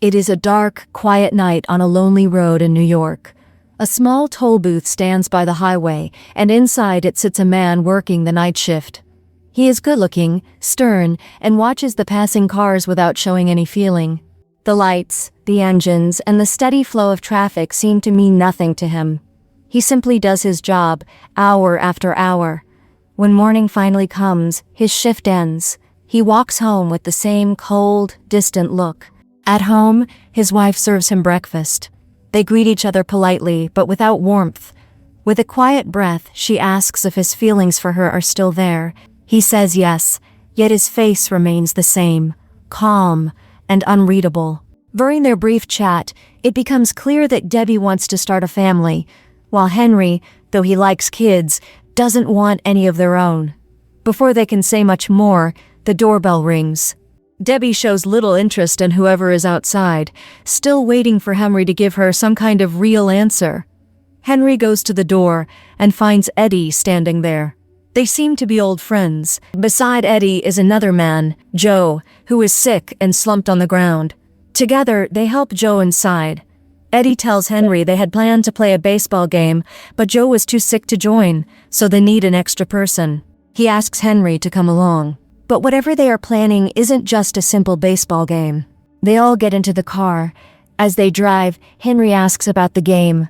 It is a dark, quiet night on a lonely road in New York. A small toll booth stands by the highway, and inside it sits a man working the night shift. He is good-looking, stern, and watches the passing cars without showing any feeling. The lights, the engines, and the steady flow of traffic seem to mean nothing to him. He simply does his job, hour after hour. When morning finally comes, his shift ends. He walks home with the same cold, distant look. At home, his wife serves him breakfast. They greet each other politely, but without warmth. With a quiet breath, she asks if his feelings for her are still there. He says yes, yet his face remains the same, calm and unreadable. During their brief chat, it becomes clear that Debbie wants to start a family, while Henry, though he likes kids, doesn't want any of their own. Before they can say much more, the doorbell rings. Debbie shows little interest in whoever is outside, still waiting for Henry to give her some kind of real answer. Henry goes to the door and finds Eddie standing there. They seem to be old friends. Beside Eddie is another man, Joe, who is sick and slumped on the ground. Together, they help Joe inside. Eddie tells Henry they had planned to play a baseball game, but Joe was too sick to join, so they need an extra person. He asks Henry to come along. But whatever they are planning isn't just a simple baseball game. They all get into the car. As they drive, Henry asks about the game.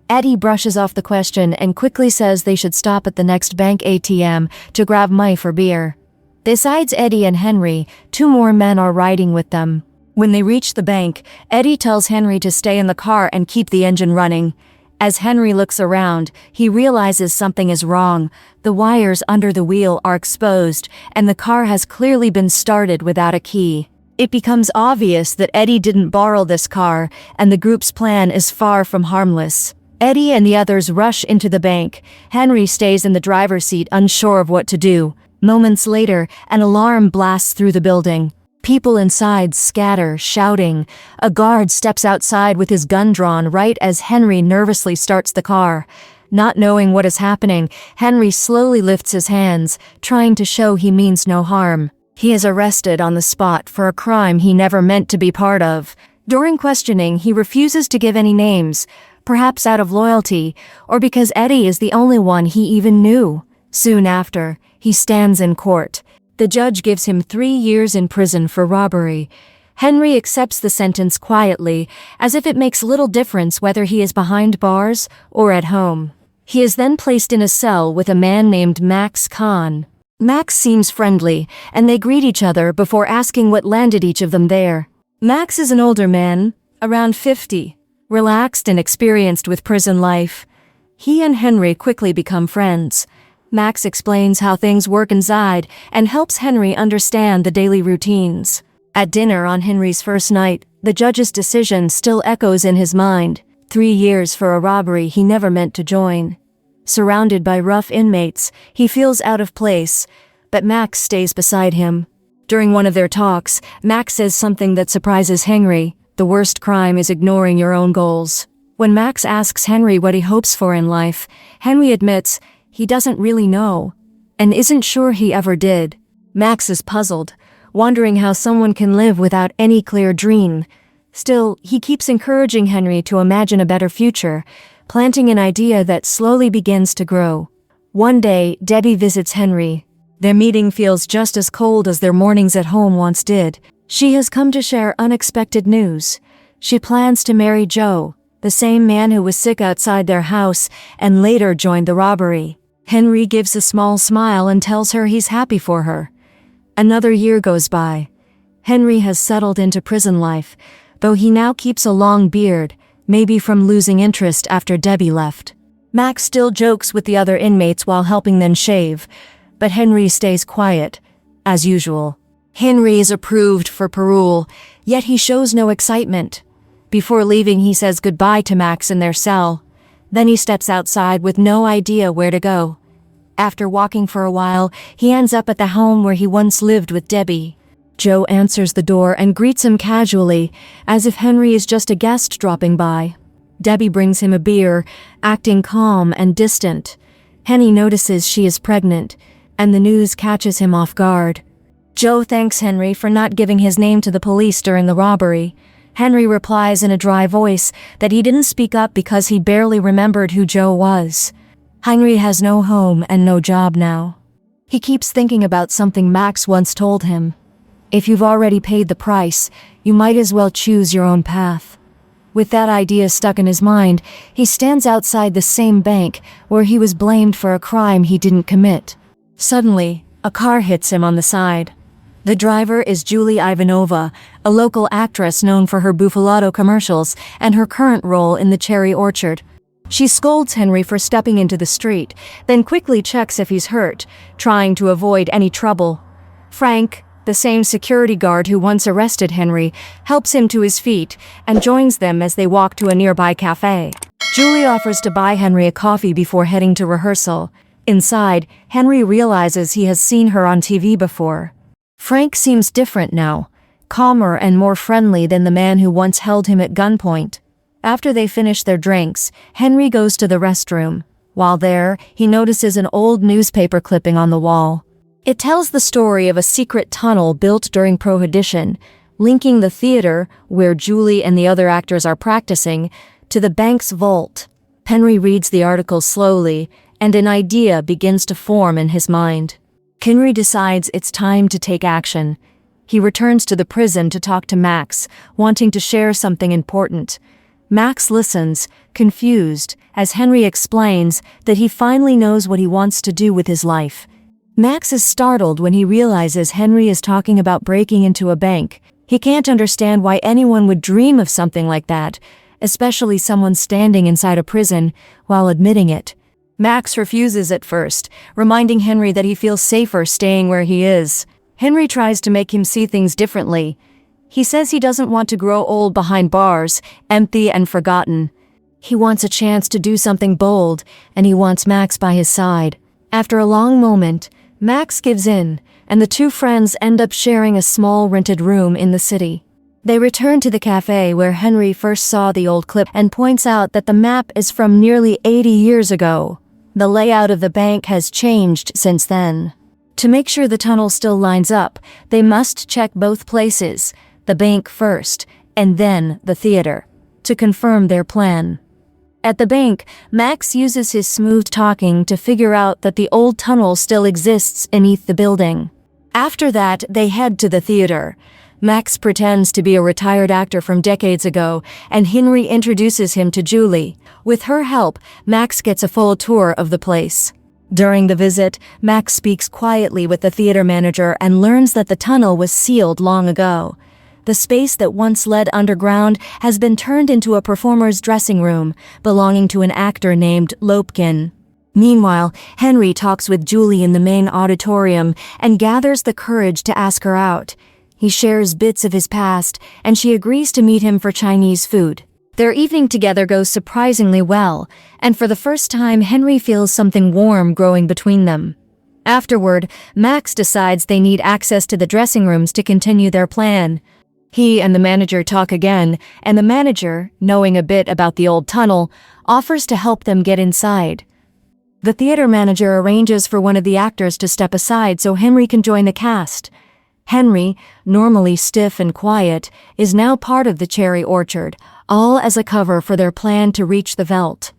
Eddie brushes off the question and quickly says they should stop at the next bank ATM to grab money for beer. Besides Eddie and Henry, 2 more men are riding with them. When they reach the bank, Eddie tells Henry to stay in the car and keep the engine running. As Henry looks around, he realizes something is wrong. The wires under the wheel are exposed, and the car has clearly been started without a key. It becomes obvious that Eddie didn't borrow this car, and the group's plan is far from harmless. Eddie and the others rush into the bank. Henry stays in the driver's seat, unsure of what to do. Moments later, an alarm blasts through the building. People inside scatter, shouting. A guard steps outside with his gun drawn right as Henry nervously starts the car. Not knowing what is happening, Henry slowly lifts his hands, trying to show he means no harm. He is arrested on the spot for a crime he never meant to be part of. During questioning, he refuses to give any names, perhaps out of loyalty, or because Eddie is the only one he even knew. Soon after, he stands in court. The judge gives him 3 years in prison for robbery. Henry accepts the sentence quietly, as if it makes little difference whether he is behind bars or at home. He is then placed in a cell with a man named Max Kahn. Max seems friendly, and they greet each other before asking what landed each of them there. Max is an older man, around 50, relaxed and experienced with prison life. He and Henry quickly become friends. Max explains how things work inside and helps Henry understand the daily routines. At dinner on Henry's first night, the judge's decision still echoes in his mind. 3 years for a robbery he never meant to join. Surrounded by rough inmates, he feels out of place, but Max stays beside him. During one of their talks, Max says something that surprises Henry. The worst crime is ignoring your own goals. When Max asks Henry what he hopes for in life, Henry admits he doesn't really know, and isn't sure he ever did. Max is puzzled, wondering how someone can live without any clear dream. Still, he keeps encouraging Henry to imagine a better future, planting an idea that slowly begins to grow. One day, Debbie visits Henry. Their meeting feels just as cold as their mornings at home once did. She has come to share unexpected news. She plans to marry Joe, the same man who was sick outside their house and later joined the robbery. Henry gives a small smile and tells her he's happy for her. Another year goes by. Henry has settled into prison life, though he now keeps a long beard, maybe from losing interest after Debbie left. Max still jokes with the other inmates while helping them shave, but Henry stays quiet, as usual. Henry is approved for parole, yet he shows no excitement. Before leaving, he says goodbye to Max in their cell. Then he steps outside with no idea where to go. After walking for a while, he ends up at the home where he once lived with Debbie. Joe answers the door and greets him casually, as if Henry is just a guest dropping by. Debbie brings him a beer, acting calm and distant. Henny notices she is pregnant, and the news catches him off guard. Joe thanks Henry for not giving his name to the police during the robbery. Henry replies in a dry voice that he didn't speak up because he barely remembered who Joe was. Henry has no home and no job now. He keeps thinking about something Max once told him. If you've already paid the price, you might as well choose your own path. With that idea stuck in his mind, he stands outside the same bank where he was blamed for a crime he didn't commit. Suddenly, a car hits him on the side. The driver is Julie Ivanova, a local actress known for her Buffalato commercials and her current role in the Cherry Orchard. She scolds Henry for stepping into the street, then quickly checks if he's hurt, trying to avoid any trouble. Frank, the same security guard who once arrested Henry, helps him to his feet and joins them as they walk to a nearby cafe. Julie offers to buy Henry a coffee before heading to rehearsal. Inside, Henry realizes he has seen her on TV before. Frank seems different now, calmer and more friendly than the man who once held him at gunpoint. After they finish their drinks, Henry goes to the restroom. While there, he notices an old newspaper clipping on the wall. It tells the story of a secret tunnel built during Prohibition, linking the theater, where Julie and the other actors are practicing, to the bank's vault. Henry reads the article slowly, and an idea begins to form in his mind. Henry decides it's time to take action. He returns to the prison to talk to Max, wanting to share something important. Max listens, confused, as Henry explains that he finally knows what he wants to do with his life. Max is startled when he realizes Henry is talking about breaking into a bank. He can't understand why anyone would dream of something like that, especially someone standing inside a prison while admitting it. Max refuses at first, reminding Henry that he feels safer staying where he is. Henry tries to make him see things differently. He says he doesn't want to grow old behind bars, empty and forgotten. He wants a chance to do something bold, and he wants Max by his side. After a long moment, Max gives in, and the two friends end up sharing a small rented room in the city. They return to the cafe where Henry first saw the old clip and points out that the map is from nearly 80 years ago. The layout of the bank has changed since then. To make sure the tunnel still lines up, they must check both places, the bank first, and then the theater, to confirm their plan. At the bank, Max uses his smooth talking to figure out that the old tunnel still exists beneath the building. After that, they head to the theater. Max pretends to be a retired actor from decades ago, and Henry introduces him to Julie. With her help, Max gets a full tour of the place. During the visit, Max speaks quietly with the theater manager and learns that the tunnel was sealed long ago. The space that once led underground has been turned into a performer's dressing room, belonging to an actor named Lopkin. Meanwhile, Henry talks with Julie in the main auditorium and gathers the courage to ask her out. He shares bits of his past, and she agrees to meet him for Chinese food. Their evening together goes surprisingly well, and for the first time Henry feels something warm growing between them. Afterward, Max decides they need access to the dressing rooms to continue their plan. He and the manager talk again, and the manager, knowing a bit about the old tunnel, offers to help them get inside. The theater manager arranges for one of the actors to step aside so Henry can join the cast. Henry, normally stiff and quiet, is now part of the Cherry Orchard, all as a cover for their plan to reach the vault.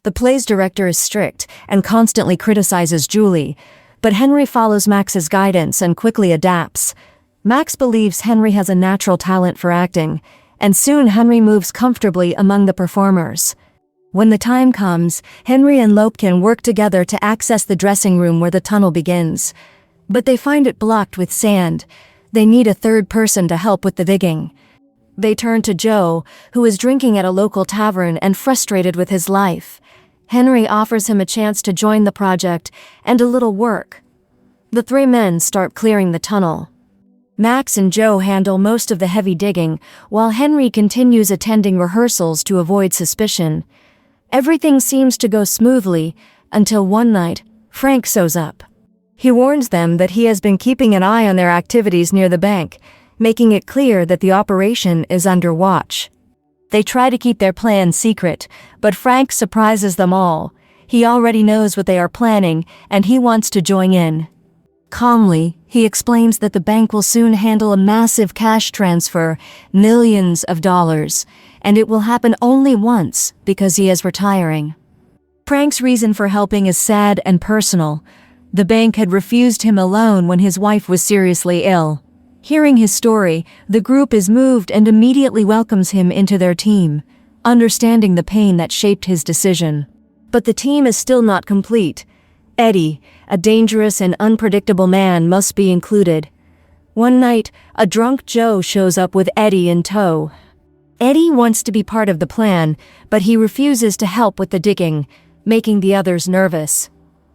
The play's director is strict and constantly criticizes Julie, but Henry follows Max's guidance and quickly adapts. Max believes Henry has a natural talent for acting, and soon Henry moves comfortably among the performers. When the time comes, Henry and Lopkin work together to access the dressing room where the tunnel begins. But they find it blocked with sand. They need a third person to help with the digging. They turn to Joe, who is drinking at a local tavern and frustrated with his life. Henry offers him a chance to join the project and a little work. The three men start clearing the tunnel. Max and Joe handle most of the heavy digging, while Henry continues attending rehearsals to avoid suspicion. Everything seems to go smoothly, until one night, Frank shows up. He warns them that he has been keeping an eye on their activities near the bank, making it clear that the operation is under watch. They try to keep their plan secret, but Frank surprises them all. He already knows what they are planning, and he wants to join in. Calmly, he explains that the bank will soon handle a massive cash transfer, millions of dollars, and it will happen only once because he is retiring. Frank's reason for helping is sad and personal. The bank had refused him a loan when his wife was seriously ill. Hearing his story, the group is moved and immediately welcomes him into their team, understanding the pain that shaped his decision. But the team is still not complete. Eddie, a dangerous and unpredictable man, must be included. One night, a drunk Joe shows up with Eddie in tow. Eddie wants to be part of the plan, but he refuses to help with the digging, making the others nervous.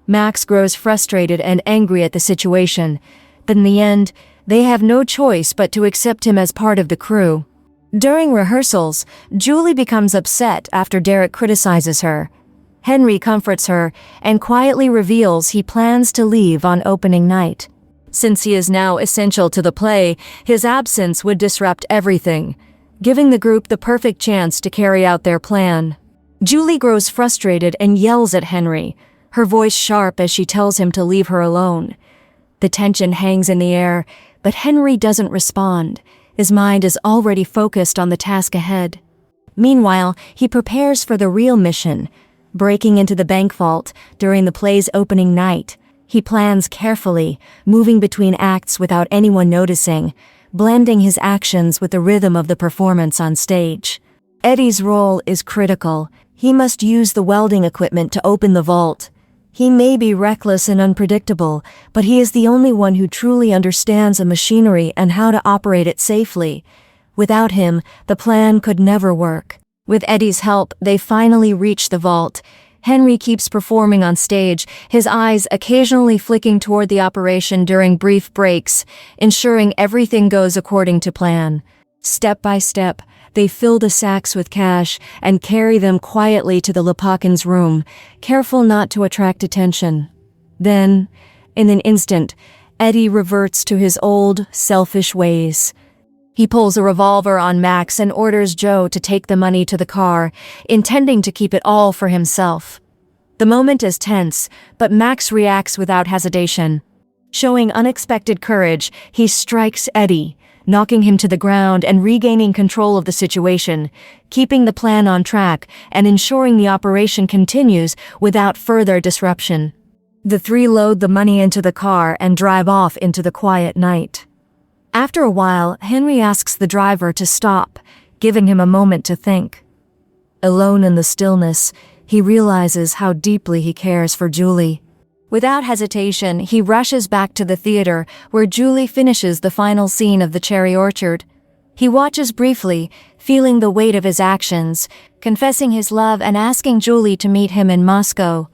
Max grows frustrated and angry at the situation, but in the end, they have no choice but to accept him as part of the crew. During rehearsals, Julie becomes upset after Derek criticizes her. Henry comforts her and quietly reveals he plans to leave on opening night. Since he is now essential to the play, his absence would disrupt everything, giving the group the perfect chance to carry out their plan. Julie grows frustrated and yells at Henry, her voice sharp as she tells him to leave her alone. The tension hangs in the air, but Henry doesn't respond. His mind is already focused on the task ahead. Meanwhile, he prepares for the real mission, breaking into the bank vault during the play's opening night. He plans carefully, moving between acts without anyone noticing, blending his actions with the rhythm of the performance on stage. Eddie's role is critical. He must use the welding equipment to open the vault. He may be reckless and unpredictable, but he is the only one who truly understands the machinery and how to operate it safely. Without him, the plan could never work. With Eddie's help, they finally reach the vault. Henry keeps performing on stage, his eyes occasionally flicking toward the operation during brief breaks, ensuring everything goes according to plan. Step by step, they fill the sacks with cash and carry them quietly to the Lepakins' room, careful not to attract attention. Then, in an instant, Eddie reverts to his old, selfish ways. He pulls a revolver on Max and orders Joe to take the money to the car, intending to keep it all for himself. The moment is tense, but Max reacts without hesitation. Showing unexpected courage, he strikes Eddie, knocking him to the ground and regaining control of the situation, keeping the plan on track and ensuring the operation continues without further disruption. The three load the money into the car and drive off into the quiet night. After a while, Henry asks the driver to stop, giving him a moment to think. Alone in the stillness, he realizes how deeply he cares for Julie. Without hesitation, he rushes back to the theater, where Julie finishes the final scene of The Cherry Orchard. He watches briefly, feeling the weight of his actions, confessing his love and asking Julie to meet him in Moscow.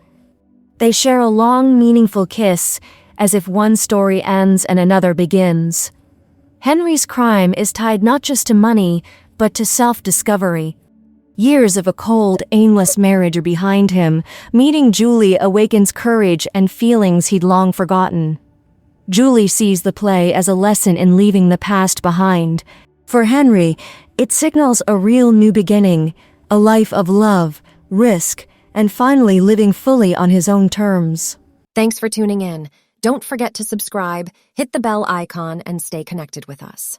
They share a long, meaningful kiss, as if one story ends and another begins. Henry's crime is tied not just to money, but to self-discovery. Years of a cold, aimless marriage are behind him. Meeting Julie awakens courage and feelings he'd long forgotten. Julie sees the play as a lesson in leaving the past behind. For Henry, it signals a real new beginning, a life of love, risk, and finally living fully on his own terms. Thanks for tuning in. Don't forget to subscribe, hit the bell icon, and stay connected with us.